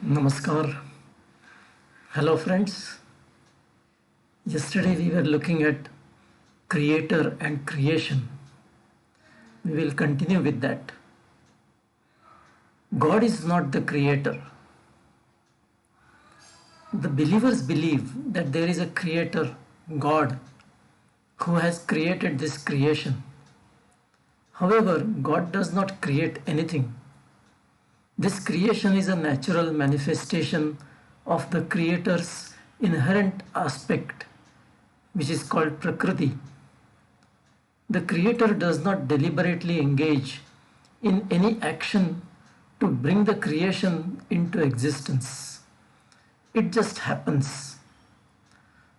Namaskar. Hello friends. Yesterday we were looking at creator and creation. We will continue with that. God is not the creator. The believers believe that there is a creator, God, who has created this creation. However, God does not create anything. This creation is a natural manifestation of the Creator's inherent aspect, which is called prakriti. The Creator does not deliberately engage in any action to bring the creation into existence. It just happens.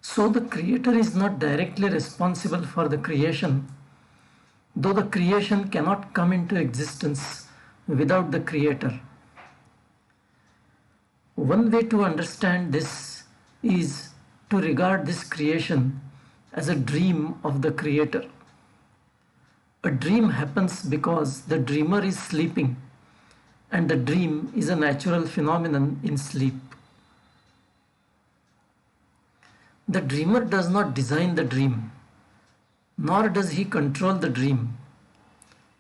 So the Creator is not directly responsible for the creation, though the creation cannot come into existence without the Creator. One way to understand this is to regard this creation as a dream of the Creator. A dream happens because the dreamer is sleeping, and the dream is a natural phenomenon in sleep. The dreamer does not design the dream, nor does he control the dream,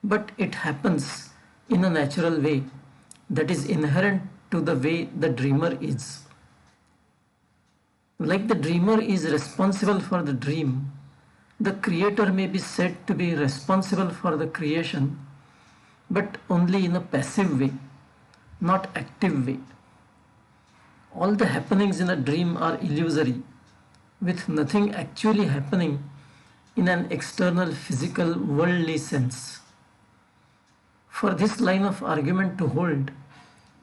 but it happens in a natural way that is inherent to the way the dreamer is. Like the dreamer is responsible for the dream, the creator may be said to be responsible for the creation, but only in a passive way, not active way. All the happenings in a dream are illusory, with nothing actually happening in an external physical worldly sense. For this line of argument to hold,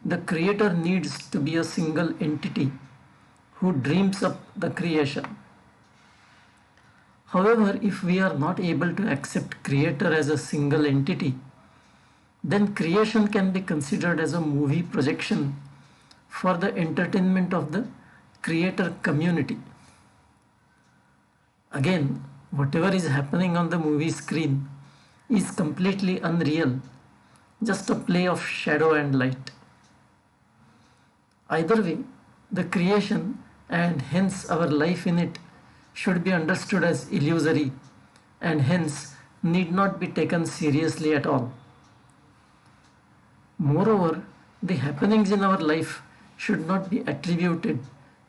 the creator needs to be a single entity who dreams up the creation. However, if we are not able to accept creator as a single entity, then creation can be considered as a movie projection for the entertainment of the creator community. Again, whatever is happening on the movie screen is completely unreal, just a play of shadow and light. Either way, the creation and hence our life in it should be understood as illusory and hence need not be taken seriously at all. Moreover, the happenings in our life should not be attributed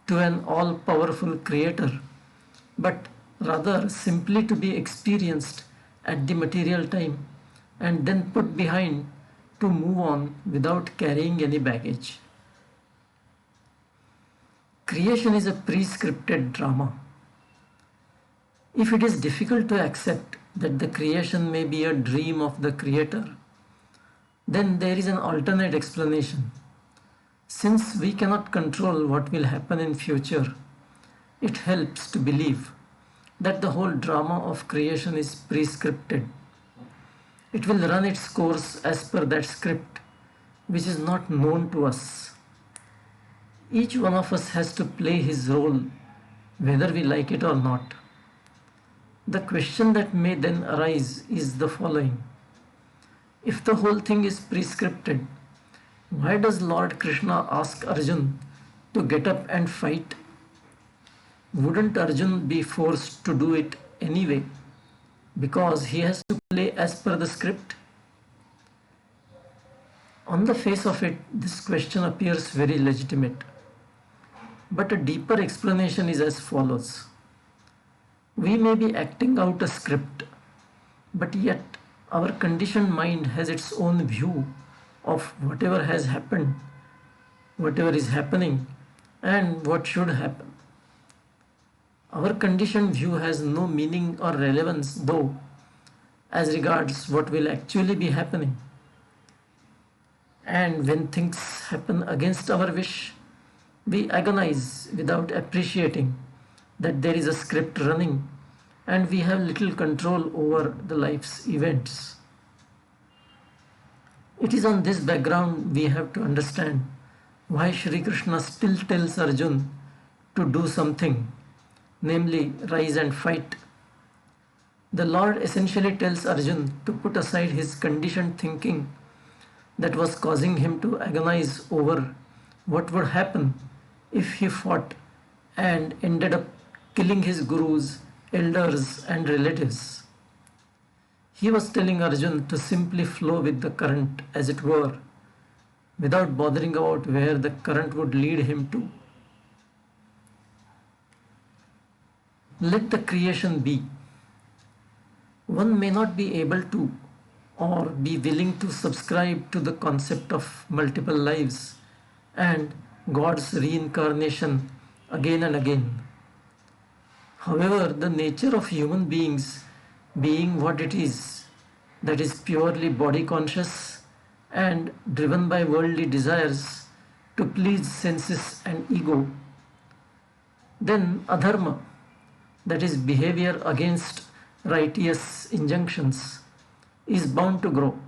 to an all-powerful creator, but rather simply to be experienced at the material time and then put behind to move on without carrying any baggage. Creation is a prescripted drama. If it is difficult to accept that the creation may be a dream of the creator, then there is an alternate explanation. Since we cannot control what will happen in future, it helps to believe that the whole drama of creation is prescripted. It will run its course as per that script, which is not known to us. Each one of us has to play his role, whether we like it or not. The question that may then arise is the following. If the whole thing is prescripted, why does Lord Krishna ask Arjun to get up and fight? Wouldn't Arjun be forced to do it anyway, because he has to play as per the script? On the face of it, this question appears very legitimate. But a deeper explanation is as follows. We may be acting out a script, but yet our conditioned mind has its own view of whatever has happened, whatever is happening, and what should happen. Our conditioned view has no meaning or relevance, though, as regards what will actually be happening. And when things happen against our wish, we agonize without appreciating that there is a script running and we have little control over the life's events. It is on this background we have to understand why Shri Krishna still tells Arjun to do something, namely rise and fight. The Lord essentially tells Arjun to put aside his conditioned thinking that was causing him to agonize over what would happen if he fought and ended up killing his gurus, elders, and relatives. He was telling Arjun to simply flow with the current, as it were, without bothering about where the current would lead him to. Let the creation be. One may not be able to or be willing to subscribe to the concept of multiple lives and God's reincarnation again and again. However, the nature of human beings being what it is, that is purely body conscious and driven by worldly desires to please senses and ego, then adharma, that is behavior against righteous injunctions, is bound to grow.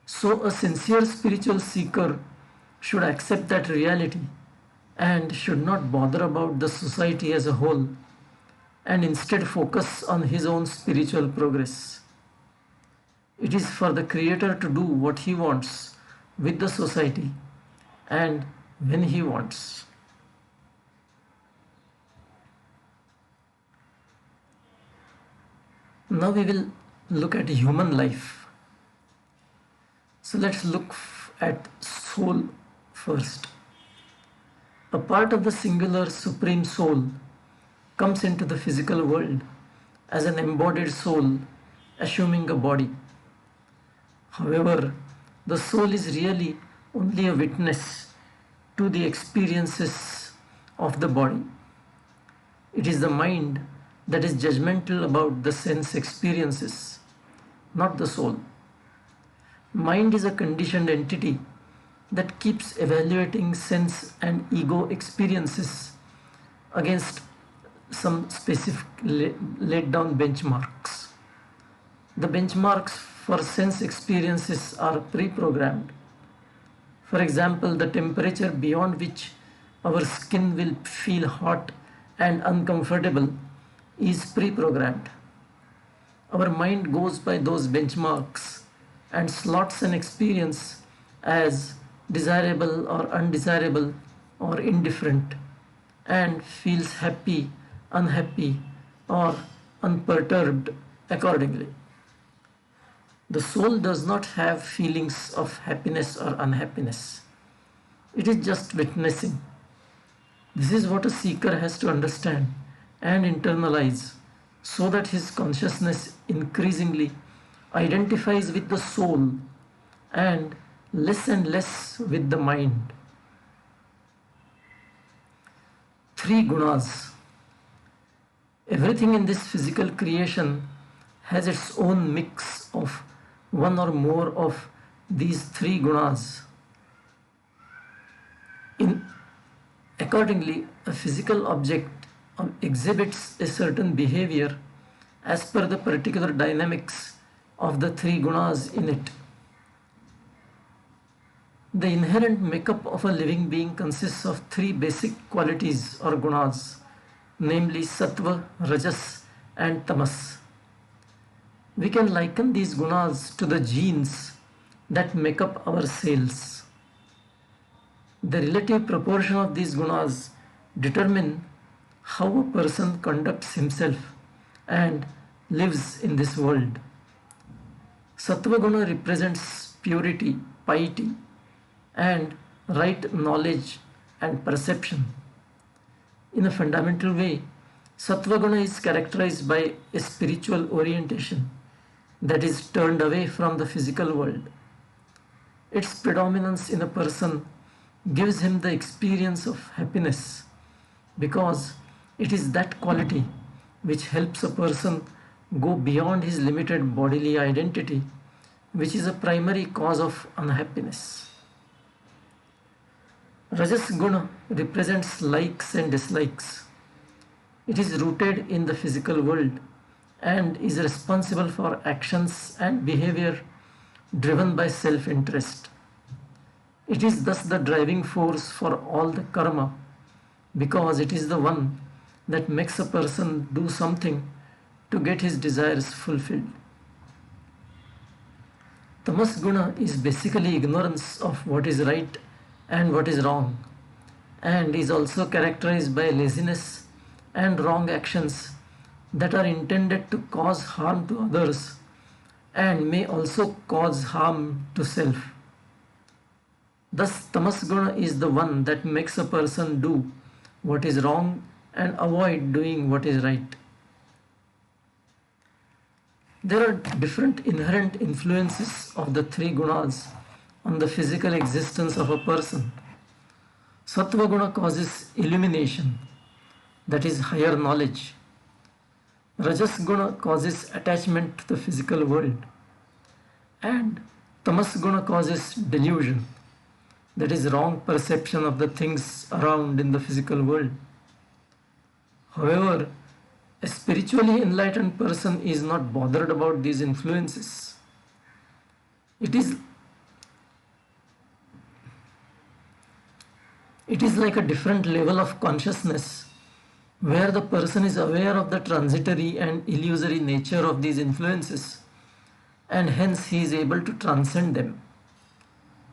So a sincere spiritual seeker should accept that reality and should not bother about the society as a whole and instead focus on his own spiritual progress. It is for the Creator to do what he wants with the society and when he wants. Now we will look at human life. So let's look at soul first. A part of the singular supreme soul comes into the physical world as an embodied soul assuming a body. However, the soul is really only a witness to the experiences of the body. It is the mind that is judgmental about the sense experiences, not the soul. Mind is a conditioned entity that keeps evaluating sense and ego experiences against some specific laid down benchmarks. The benchmarks for sense experiences are pre-programmed. For example, the temperature beyond which our skin will feel hot and uncomfortable is pre-programmed. Our mind goes by those benchmarks and slots an experience as desirable or undesirable or indifferent and feels happy, unhappy or unperturbed accordingly. The soul does not have feelings of happiness or unhappiness. It is just witnessing. This is what a seeker has to understand and internalize so that his consciousness increasingly identifies with the soul and less with the mind. 3 gunas. Everything in this physical creation has its own mix of one or more of these 3 gunas. Accordingly, a physical object exhibits a certain behavior as per the particular dynamics of the 3 gunas in it. The inherent makeup of a living being consists of 3 basic qualities or gunas, namely satwa, rajas and tamas. We can liken these gunas to the genes that make up our cells. The relative proportion of these gunas determine how a person conducts himself and lives in this world. Sattva guna represents purity, piety, and right knowledge and perception. In a fundamental way, Sattva guna is characterized by a spiritual orientation that is turned away from the physical world. Its predominance in a person gives him the experience of happiness because it is that quality which helps a person go beyond his limited bodily identity, which is a primary cause of unhappiness. Rajas guna represents likes and dislikes. It is rooted in the physical world and is responsible for actions and behavior driven by self-interest. It is thus the driving force for all the karma because it is the one that makes a person do something to get his desires fulfilled. Tamas guna is basically ignorance of what is right and what is wrong, and is also characterized by laziness and wrong actions that are intended to cause harm to others and may also cause harm to self. Thus, tamas guna is the one that makes a person do what is wrong and avoid doing what is right. There are different inherent influences of the three gunas on the physical existence of a person. Satwa guna causes illumination, that is higher knowledge. Rajas guna causes attachment to the physical world. And tamas guna causes delusion, that is wrong perception of the things around in the physical world. However, a spiritually enlightened person is not bothered about these influences. It is like a different level of consciousness where the person is aware of the transitory and illusory nature of these influences, and hence he is able to transcend them.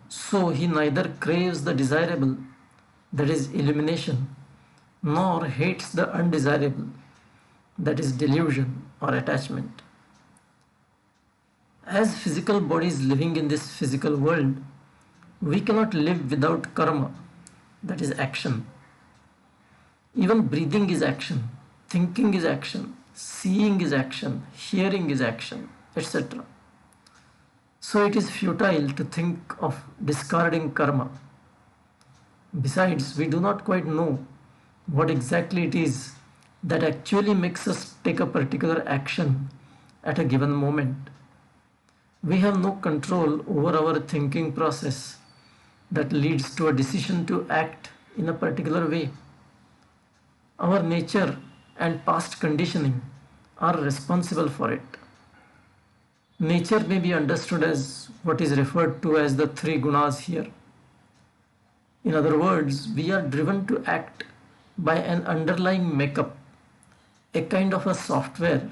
So he neither craves the desirable, that is illumination, nor hates the undesirable, that is delusion or attachment. As physical bodies living in this physical world, we cannot live without karma, that is action. Even breathing is action, thinking is action, seeing is action, hearing is action, etc. So it is futile to think of discarding karma. Besides, we do not quite know what exactly it is that actually makes us take a particular action at a given moment. We have no control over our thinking process that leads to a decision to act in a particular way. Our nature and past conditioning are responsible for it. Nature may be understood as what is referred to as the three gunas here. In other words, we are driven to act by an underlying makeup, a kind of a software.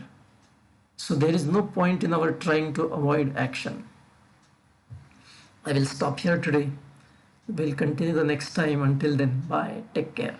So there is no point in our trying to avoid action. I will stop here today. We'll continue the next time. Until then, bye. Take care.